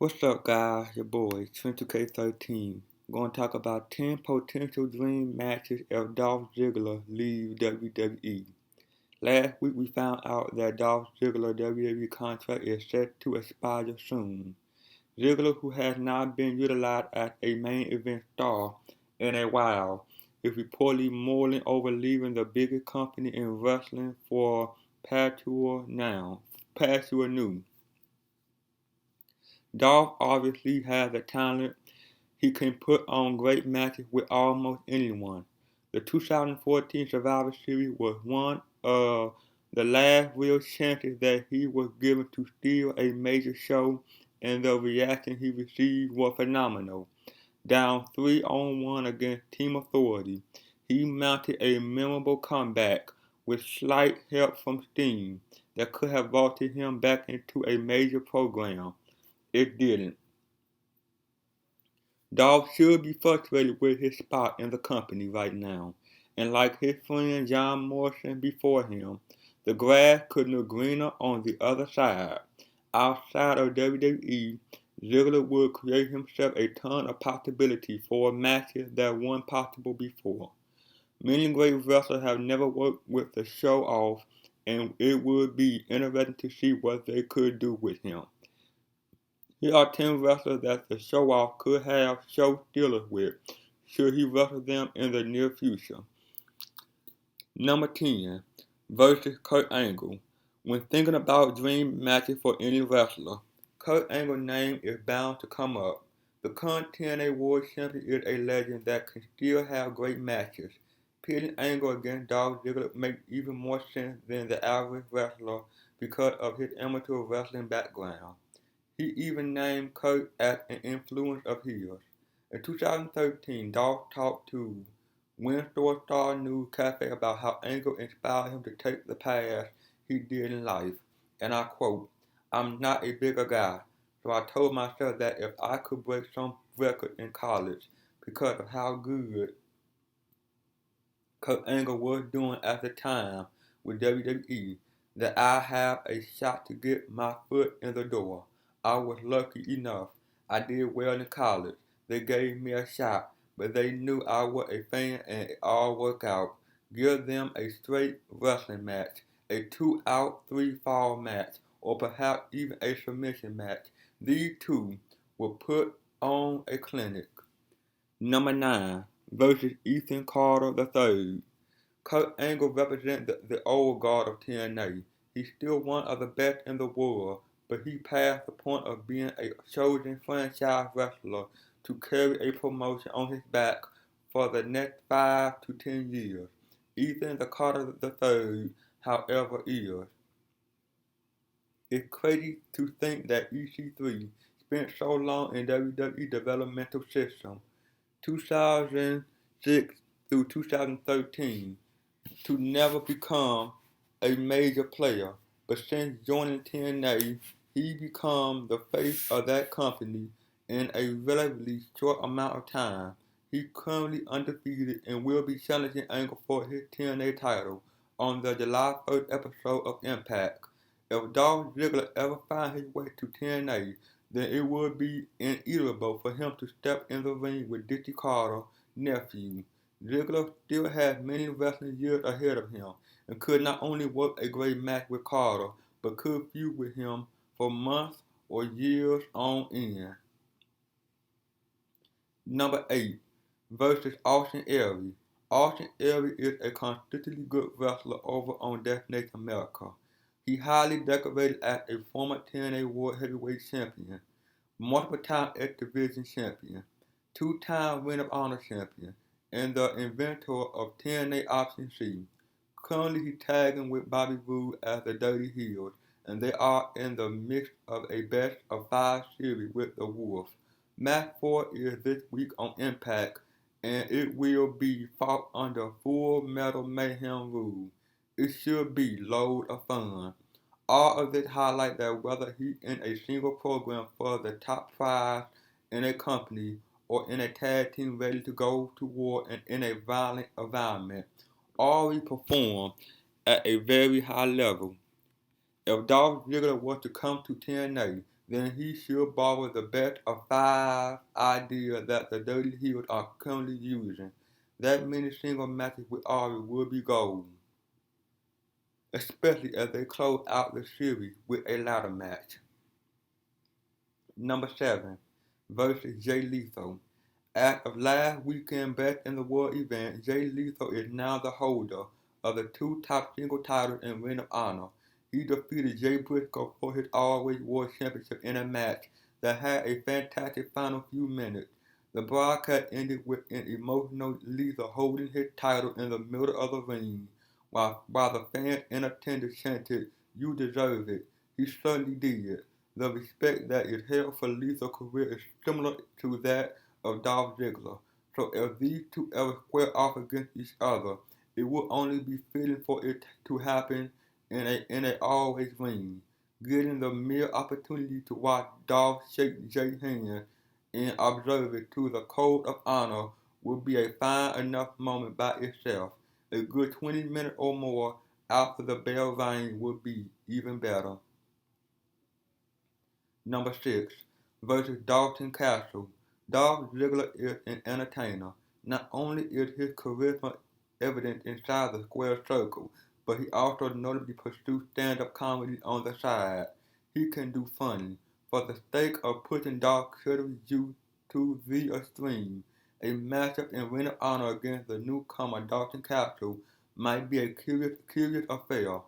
What's up, guys? Your boy, 22K13. Going to talk about 10 potential dream matches if Dolph Ziggler leaves WWE. Last week, we found out that Dolph Ziggler's WWE contract is set to expire soon. Ziggler, who has not been utilized as a main event star in a while, is reportedly mulling over leaving the biggest company in wrestling for Pasture New. Dolph obviously has the talent. He can put on great matches with almost anyone. The 2014 Survivor Series was one of the last real chances that he was given to steal a major show, and the reaction he received was phenomenal. Down 3-on-1 against Team Authority, he mounted a memorable comeback with slight help from Sting that could have vaulted him back into a major program. It didn't. Dolph should be frustrated with his spot in the company right now, and like his friend John Morrison before him, the grass couldn't look greener on the other side. Outside of WWE, Ziggler would create himself a ton of possibilities for matches that weren't possible before. Many great wrestlers have never worked with the show off, and it would be interesting to see what they could do with him. Here are 10 wrestlers that the show-off could have show stealers with, should he wrestle them in the near future. Number 10 versus Kurt Angle. When thinking about dream matches for any wrestler, Kurt Angle's name is bound to come up. The current TNA World Champion is a legend that can still have great matches. Pitting Angle against Dolph Ziggler makes even more sense than the average wrestler because of his amateur wrestling background. He even named Kurt as an influence of his. In 2013, Dolph talked to Windsor Star News Cafe about how Angle inspired him to take the path he did in life. And I quote, "I'm not a bigger guy, so I told myself that if I could break some record in college because of how good Kurt Angle was doing at the time with WWE, that I have a shot to get my foot in the door. I was lucky enough. I did well in college. They gave me a shot, but they knew I was a fan and it all worked out. Give them a straight wrestling match, a 2-out, 3-fall match, or perhaps even a submission match. These two will put on a clinic." Number 9 versus Ethan Carter III. Kurt Angle represents the old guard of TNA. He's still one of the best in the world, but he passed the point of being a chosen franchise wrestler to carry a promotion on his back for the next 5 to 10 years. Ethan the Carter III, however, is. It's crazy to think that EC3 spent so long in WWE developmental system, 2006 through 2013, to never become a major player, but since joining TNA, he became the face of that company in a relatively short amount of time. He's currently undefeated and will be challenging Angle for his TNA title on the July 1st episode of Impact. If Dolph Ziggler ever finds his way to TNA, then it would be inevitable for him to step in the ring with Dixie Carter's nephew. Ziggler still has many wrestling years ahead of him and could not only work a great match with Carter, but could feud with him for months or years on end. Number 8 versus Austin Aries. Austin Aries is a consistently good wrestler over on Destination America. He highly decorated as a former TNA World Heavyweight Champion, multiple-time X Division Champion, 2-time Ring of Honor Champion, and the inventor of TNA Option C. Currently, he's tagging with Bobby Roode as the Dirty Heels, and they are in the midst of a best-of-5 series with the Wolf. Match 4 is this week on Impact, and it will be fought under Full Metal Mayhem rules. It should be loads of fun. All of this highlights that whether he's in a single program for the top prize in a company or in a tag team ready to go to war and in a violent environment, Aries performed at a very high level. If Dolph Ziggler was to come to TNA, then he should borrow the best of 5 ideas that the Dirty Heels are currently using. That many single matches with Ari will be gold, especially as they close out the series with a ladder match. Number 7 versus Jay Lethal. As of last weekend's Best in the World event, Jay Lethal is now the holder of the 2 top single titles in Ring of Honor. He defeated Jay Briscoe for his Always World Championship in a match that had a fantastic final few minutes. The broadcast ended with an emotional Lethal holding his title in the middle of the ring, while the fans in attendance chanted, "You deserve it." He certainly did. The respect that is held for Lethal's career is similar to that of Dolph Ziggler. So if these two ever square off against each other, it would only be fitting for it to happen in a always ring. Getting the mere opportunity to watch Dolph shake Jay's hand and observe it to the code of honor would be a fine enough moment by itself. A good 20 minutes or more after the bell rang would be even better. Number 6 versus Dalton Castle. Dolph Ziggler is an entertainer. Not only is his charisma evident inside the square circle, but he also notably pursues stand-up comedy on the side. He can do funny. For the sake of pushing Dolph Ziggler's juice to the extreme, a matchup in Ring of Honor against the newcomer Dalton Castle might be a curious affair.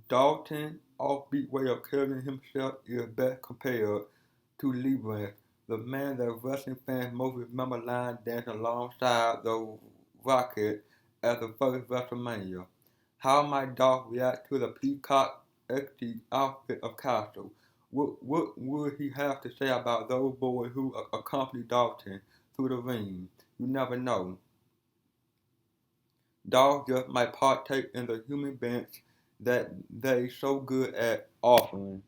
Dalton's offbeat way of carrying himself is best compared to Lee Branch, the man that wrestling fans most remember line dancing alongside the Rocket at the first WrestleMania. How might Dolph react to the Peacock XT outfit of Castle? What would he have to say about those boys who accompanied Dalton through the ring? You never know. Dolph just might partake in the human bench that they so good at offering.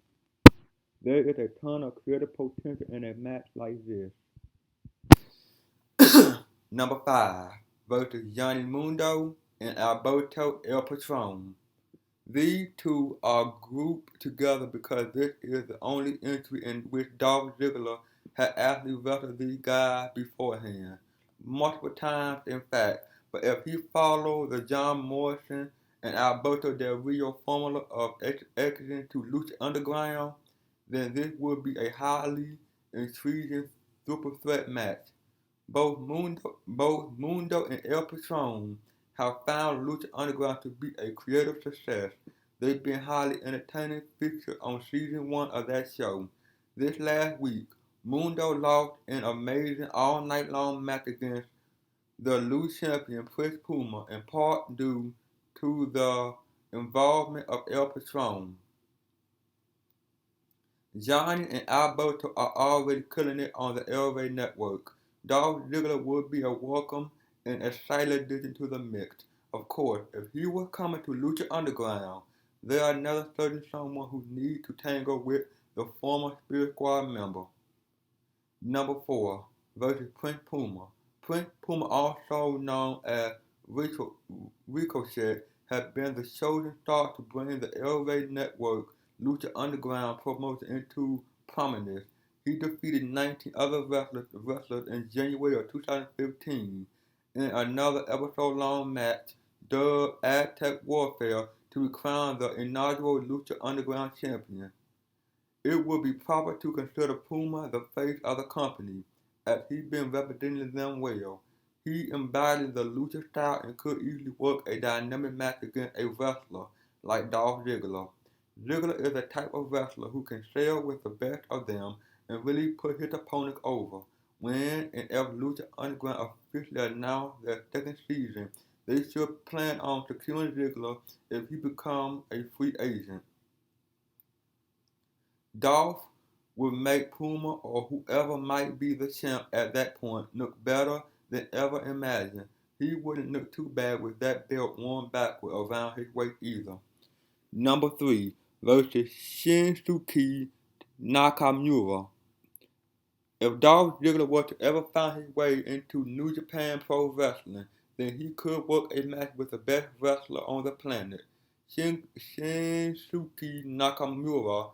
There is a ton of creative potential in a match like this. Number 5 versus Johnny Mundo and Alberto El Patron. These two are grouped together because this is the only entry in which Dolph Ziggler had actually wrestled these guys beforehand. Multiple times, in fact. But if he followed the John Morrison and Alberto Del Rio formula of exiting to Lucha Underground, then this would be a highly intriguing super threat match. Both Mundo and El Patron have found Lucha Underground to be a creative success. They've been highly entertaining featured on season 1 of that show. This last week, Mundo lost an amazing all-night-long match against the loose champion Prince Puma, in part due to the involvement of El Patron. Johnny and Alberto are already killing it on the LA network. Dolph Ziggler would be a welcome and exciting addition to the mix. Of course, if he was coming to Lucha Underground, there are never certain someone who needs to tangle with the former Spirit Squad member. Number 4 versus Prince Puma. Prince Puma, also known as Ricochet, has been the chosen star to bring the LA network Lucha Underground promotion into prominence. He defeated 19 other wrestlers in January of 2015 in another episode-long match dubbed Aztec Warfare to crown the inaugural Lucha Underground champion. It would be proper to consider Puma the face of the company, as he's been representing them well. He embodies the lucha style and could easily work a dynamic match against a wrestler like Dolph Ziggler. Ziggler is a type of wrestler who can sell with the best of them and really put his opponent over. When and if Lucha Underground officially announced their second season, they should plan on securing Ziggler if he becomes a free agent. Dolph would make Puma or whoever might be the champ at that point look better than ever imagined. He wouldn't look too bad with that belt worn backward around his waist either. Number 3 versus Shinsuke Nakamura. If Dolph Ziggler were to ever find his way into New Japan Pro Wrestling, then he could work a match with the best wrestler on the planet. Shinsuke Nakamura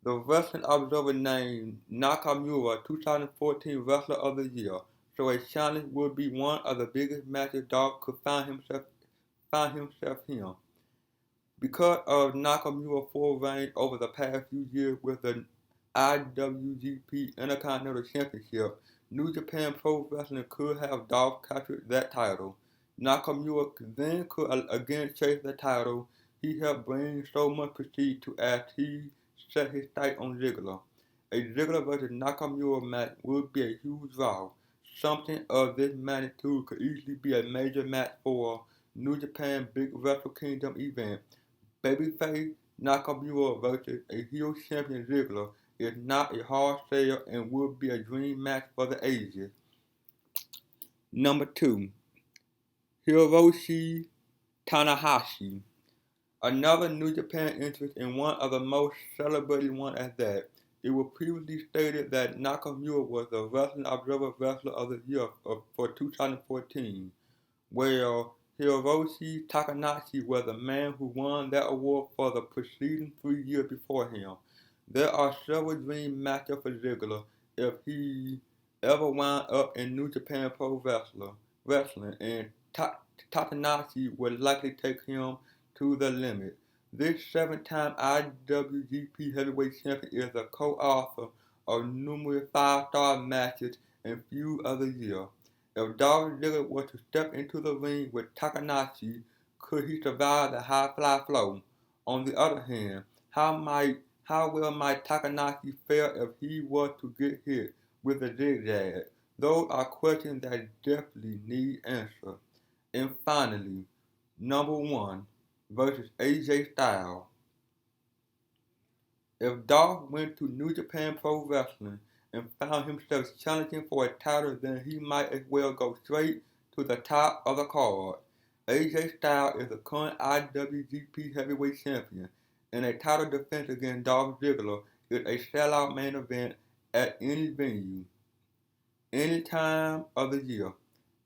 The Wrestling Observer named Nakamura 2014 Wrestler of the Year, so a challenge would be one of the biggest matches Dolph could find himself in. Because of Nakamura's full reign over the past few years with the IWGP Intercontinental Championship, New Japan Pro Wrestling could have Dolph capture that title. Nakamura then could again chase the title he helped bring so much prestige to as he set his sights on Ziggler. A Ziggler vs Nakamura match would be a huge draw. Something of this magnitude could easily be a major match for New Japan Big Wrestle Kingdom event. Babyface Nakamura vs a heel champion Ziggler is not a hard sell and would be a dream match for the ages. Number 2. Hiroshi Tanahashi. Another New Japan interest and one of the most celebrated ones at that. It was previously stated that Nakamura was the Wrestling Observer Wrestler of the Year for 2014. Well, Hiroshi Tanahashi was the man who won that award for the preceding 3 years before him. There are several dream matchups for Ziggler if he ever wound up in New Japan Pro Wrestling, and Tanahashi would likely take him to the limit. This 7-time IWGP Heavyweight Champion is a co-author of numerous 5-star matches and few of the year. If Dolph Ziggler were to step into the ring with Tanahashi, could he survive the high fly flow? On the other hand, how well might Tanahashi fare if he were to get hit with a zigzag? Those are questions that definitely need answers. And finally, number 1 versus AJ Styles. If Dolph went to New Japan Pro Wrestling and found himself challenging for a title, then he might as well go straight to the top of the card. AJ Styles is the current IWGP Heavyweight Champion, and a title defense against Dolph Ziggler is a sellout main event at any venue, any time of the year.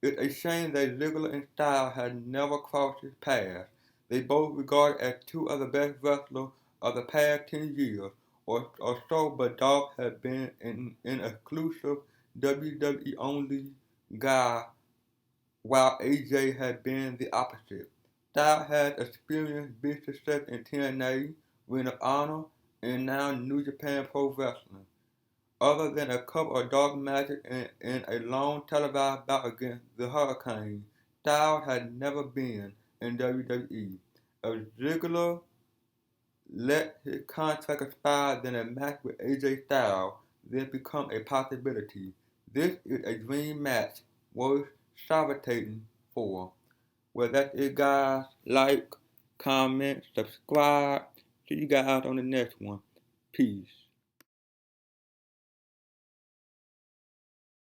It's a shame that Ziggler and Styles had never crossed his path. They both regarded as two of the best wrestlers of the past 10 years or so, but Dolph had been an exclusive WWE only guy, while AJ had been the opposite. Styles had experienced big success in TNA, Ring of Honor, and now New Japan Pro Wrestling. Other than a couple of dark matches and a long televised bout against the Hurricane, Styles had never been in WWE. If Ziggler let his contract expire, then a match with AJ Styles then become a possibility. This is a dream match worth salivating for. Well, that's it, guys. Like, comment, subscribe. See you guys on the next one. Peace.